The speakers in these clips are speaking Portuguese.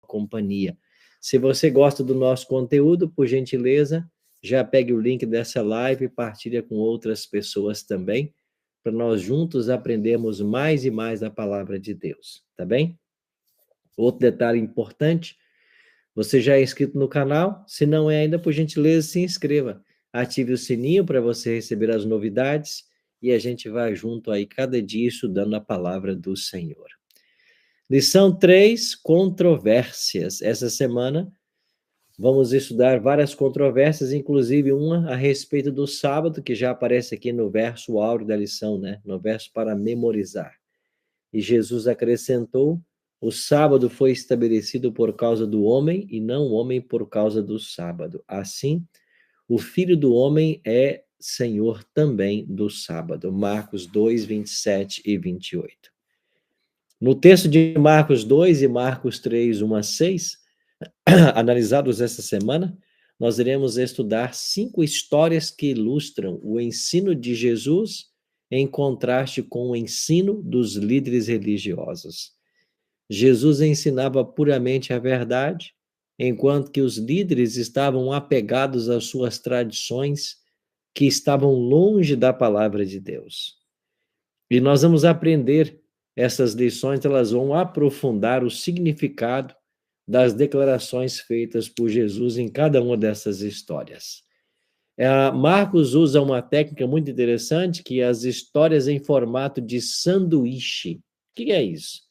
companhia. Se você gosta do nosso conteúdo, por gentileza, já pegue o link dessa live e partilha com outras pessoas também, para nós juntos aprendermos mais e mais a palavra de Deus, tá bem? Outro detalhe importante, você já é inscrito no canal? Se não é ainda, por gentileza, se inscreva. Ative o sininho para você receber as novidades e a gente vai junto aí cada dia estudando a palavra do Senhor. Lição 3, controvérsias. Essa semana vamos estudar várias controvérsias, inclusive uma a respeito do sábado, que já aparece aqui no verso áureo da lição, né? No verso para memorizar. E Jesus acrescentou: o sábado foi estabelecido por causa do homem e não o homem por causa do sábado. Assim, o Filho do Homem é Senhor também do sábado. Marcos 2, 27 e 28. No texto de Marcos 2 e Marcos 3, 1 a 6, analisados essa semana, nós iremos estudar 5 histórias que ilustram o ensino de Jesus em contraste com o ensino dos líderes religiosos. Jesus ensinava puramente a verdade, enquanto que os líderes estavam apegados às suas tradições, que estavam longe da palavra de Deus. E nós vamos aprender essas lições, elas vão aprofundar o significado das declarações feitas por Jesus em cada uma dessas histórias. Marcos usa uma técnica muito interessante, que é as histórias em formato de sanduíche. O que é isso?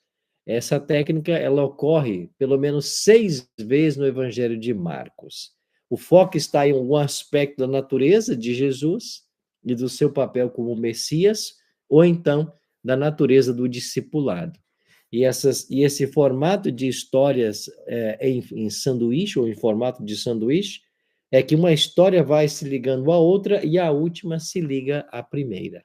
Essa técnica, ela ocorre pelo menos 6 vezes no Evangelho de Marcos. O foco está em algum aspecto da natureza de Jesus e do seu papel como Messias, ou então da natureza do discipulado. E esse formato de histórias em sanduíche, ou em formato de sanduíche, é que uma história vai se ligando à outra e a última se liga à primeira.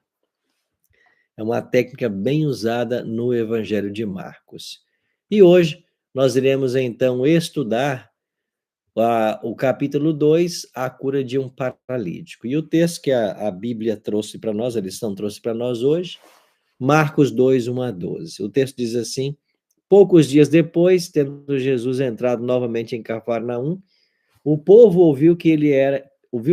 É uma técnica bem usada no Evangelho de Marcos. E hoje nós iremos então estudar o capítulo 2, a cura de um paralítico. E o texto que a Bíblia trouxe para nós, a lição trouxe para nós hoje, Marcos 2, 1 a 12. O texto diz assim: poucos dias depois, tendo Jesus entrado novamente em Cafarnaum, o povo ouviu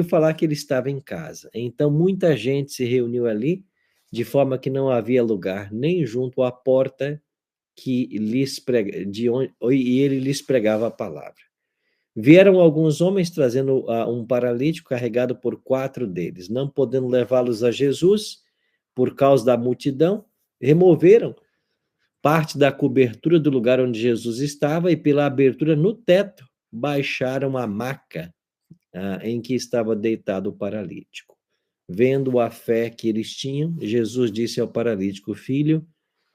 falar que ele estava em casa. Então muita gente se reuniu ali, de forma que não havia lugar nem junto à porta e ele lhes pregava a palavra. Vieram alguns homens trazendo um paralítico carregado por 4 deles. Não podendo levá-los a Jesus, por causa da multidão, removeram parte da cobertura do lugar onde Jesus estava e, pela abertura no teto, baixaram a maca em que estava deitado o paralítico. Vendo a fé que eles tinham, Jesus disse ao paralítico: filho,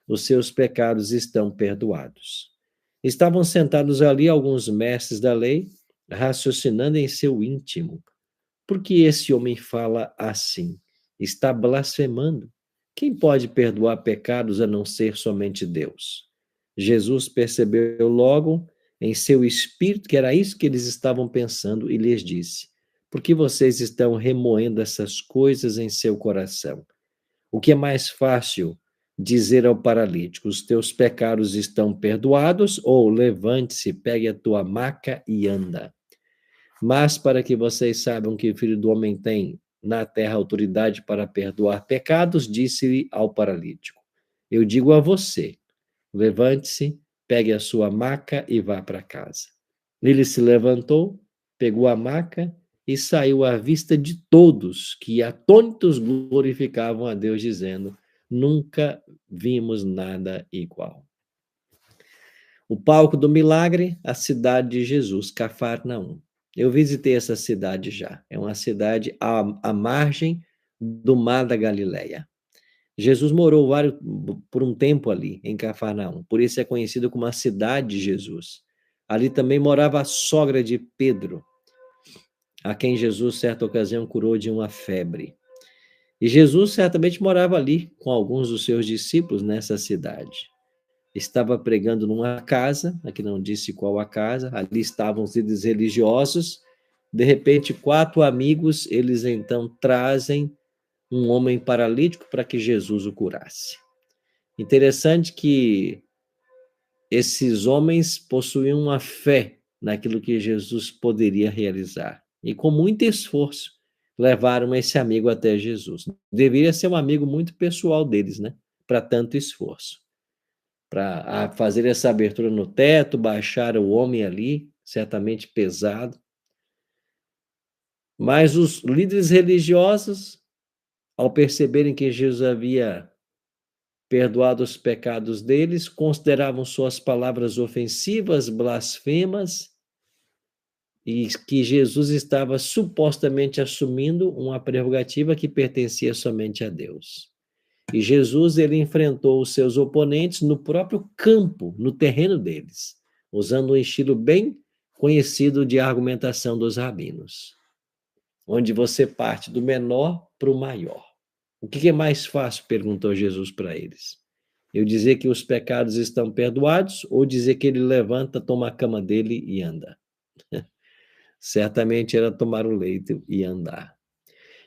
os seus pecados estão perdoados. Estavam sentados ali alguns mestres da lei, raciocinando em seu íntimo: por que esse homem fala assim? Está blasfemando. Quem pode perdoar pecados a não ser somente Deus? Jesus percebeu logo em seu espírito que era isso que eles estavam pensando e lhes disse: por que vocês estão remoendo essas coisas em seu coração? O que é mais fácil dizer ao paralítico: os teus pecados estão perdoados, ou levante-se, pegue a tua maca e anda? Mas para que vocês saibam que o Filho do Homem tem na terra autoridade para perdoar pecados, disse-lhe ao paralítico: eu digo a você, levante-se, pegue a sua maca e vá para casa. Ele se levantou, pegou a maca e saiu à vista de todos, que atônitos glorificavam a Deus, dizendo: nunca vimos nada igual. O palco do milagre, a cidade de Jesus, Cafarnaum. Eu visitei essa cidade já. É uma cidade à margem do mar da Galileia. Jesus morou por um tempo ali, em Cafarnaum. Por isso é conhecido como a cidade de Jesus. Ali também morava a sogra de Pedro, a quem Jesus, certa ocasião, curou de uma febre. E Jesus certamente morava ali com alguns dos seus discípulos nessa cidade. Estava pregando numa casa, aqui não disse qual a casa, ali estavam os líderes religiosos. De repente, 4 amigos, eles então trazem um homem paralítico para que Jesus o curasse. Interessante que esses homens possuíam uma fé naquilo que Jesus poderia realizar. E com muito esforço, levaram esse amigo até Jesus. Deveria ser um amigo muito pessoal deles, né? Para tanto esforço. Para fazer essa abertura no teto, baixar o homem ali, certamente pesado. Mas os líderes religiosos, ao perceberem que Jesus havia perdoado os pecados deles, consideravam suas palavras ofensivas, blasfemas, e que Jesus estava supostamente assumindo uma prerrogativa que pertencia somente a Deus. E Jesus, ele enfrentou os seus oponentes no próprio campo, no terreno deles, usando um estilo bem conhecido de argumentação dos rabinos, onde você parte do menor para o maior. O que é mais fácil? Perguntou Jesus para eles. Eu dizer que os pecados estão perdoados ou dizer que ele levanta, toma a cama dele e anda? Certamente era tomar o leito e andar.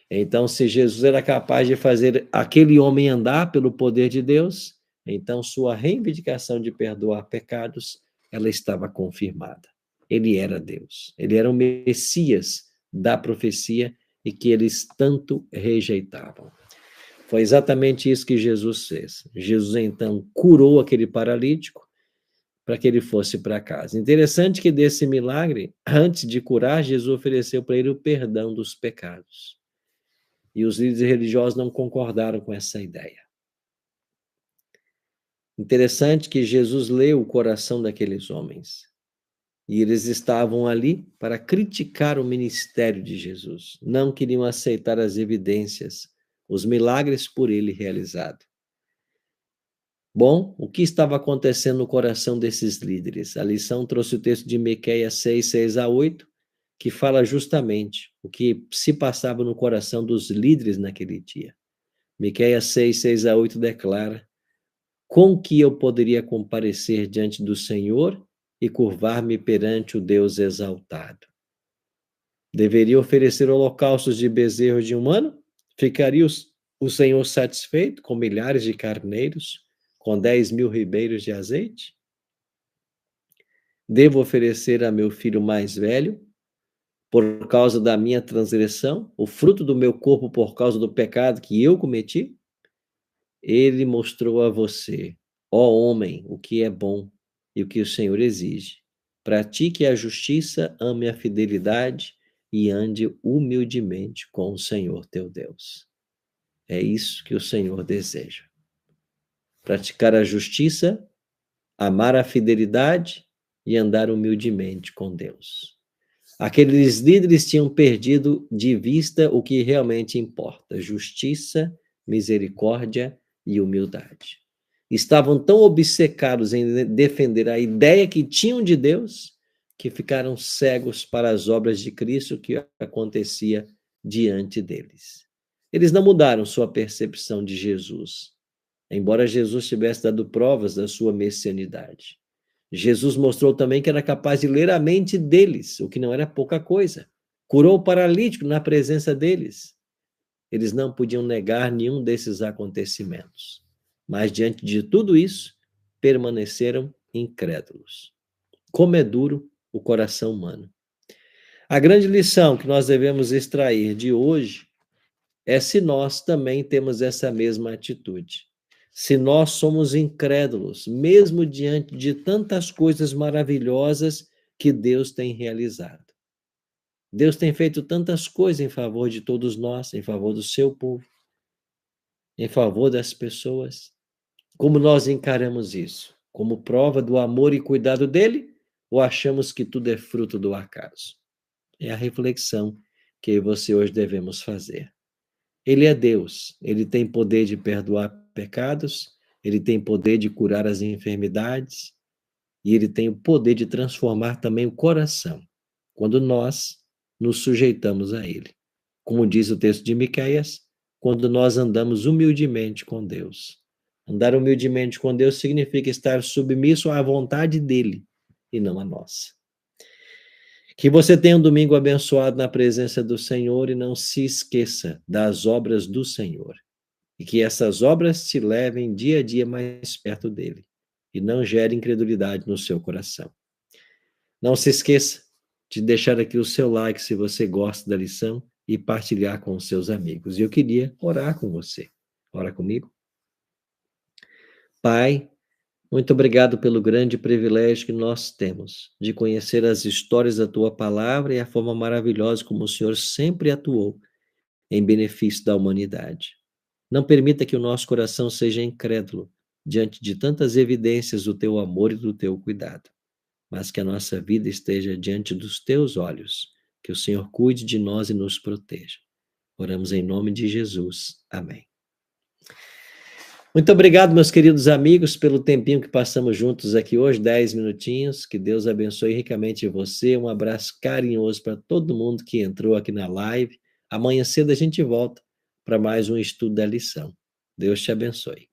Então, se Jesus era capaz de fazer aquele homem andar pelo poder de Deus, então sua reivindicação de perdoar pecados, ela estava confirmada. Ele era Deus. Ele era o Messias da profecia e que eles tanto rejeitavam. Foi exatamente isso que Jesus fez. Jesus, então, curou aquele paralítico para que ele fosse para casa. Interessante que desse milagre, antes de curar, Jesus ofereceu para ele o perdão dos pecados. E os líderes religiosos não concordaram com essa ideia. Interessante que Jesus leu o coração daqueles homens. E eles estavam ali para criticar o ministério de Jesus. Não queriam aceitar as evidências, os milagres por ele realizado. Bom, o que estava acontecendo no coração desses líderes? A lição trouxe o texto de Miqueias 6, 6-8, que fala justamente o que se passava no coração dos líderes naquele dia. Miqueias 6, 6-8 declara: com que eu poderia comparecer diante do Senhor e curvar-me perante o Deus exaltado? Deveria oferecer holocaustos de bezerros de um ano? Ficaria o Senhor satisfeito com milhares de carneiros, com 10.000 ribeiros de azeite? Devo oferecer a meu filho mais velho, por causa da minha transgressão, o fruto do meu corpo por causa do pecado que eu cometi? Ele mostrou a você, ó homem, o que é bom e o que o Senhor exige. Pratique a justiça, ame a fidelidade e ande humildemente com o Senhor teu Deus. É isso que o Senhor deseja. Praticar a justiça, amar a fidelidade e andar humildemente com Deus. Aqueles líderes tinham perdido de vista o que realmente importa: justiça, misericórdia e humildade. Estavam tão obcecados em defender a ideia que tinham de Deus, que ficaram cegos para as obras de Cristo que acontecia diante deles. Eles não mudaram sua percepção de Jesus, embora Jesus tivesse dado provas da sua messianidade. Jesus mostrou também que era capaz de ler a mente deles, o que não era pouca coisa. Curou o paralítico na presença deles. Eles não podiam negar nenhum desses acontecimentos. Mas, diante de tudo isso, permaneceram incrédulos. Como é duro o coração humano. A grande lição que nós devemos extrair de hoje é se nós também temos essa mesma atitude. Se nós somos incrédulos, mesmo diante de tantas coisas maravilhosas que Deus tem realizado. Deus tem feito tantas coisas em favor de todos nós, em favor do seu povo, em favor das pessoas. Como nós encaramos isso? Como prova do amor e cuidado dele? Ou achamos que tudo é fruto do acaso? É a reflexão que você hoje devemos fazer. Ele é Deus, ele tem poder de perdoar pecados, ele tem poder de curar as enfermidades e ele tem o poder de transformar também o coração, quando nós nos sujeitamos a ele. Como diz o texto de Miqueias, quando nós andamos humildemente com Deus. Andar humildemente com Deus significa estar submisso à vontade dele e não à nossa. Que você tenha um domingo abençoado na presença do Senhor e não se esqueça das obras do Senhor. E que essas obras te levem dia a dia mais perto dele. e não gere incredulidade no seu coração. Não se esqueça de deixar aqui o seu like se você gosta da lição e partilhar com os seus amigos. E eu queria orar com você. Ora comigo. Pai, muito obrigado pelo grande privilégio que nós temos de conhecer as histórias da tua palavra e a forma maravilhosa como o Senhor sempre atuou em benefício da humanidade. Não permita que o nosso coração seja incrédulo diante de tantas evidências do teu amor e do teu cuidado, mas que a nossa vida esteja diante dos teus olhos, que o Senhor cuide de nós e nos proteja. Oramos em nome de Jesus. Amém. Muito obrigado, meus queridos amigos, pelo tempinho que passamos juntos aqui hoje, 10 minutinhos. Que Deus abençoe ricamente você. Um abraço carinhoso para todo mundo que entrou aqui na live. Amanhã cedo a gente volta para mais um estudo da lição. Deus te abençoe.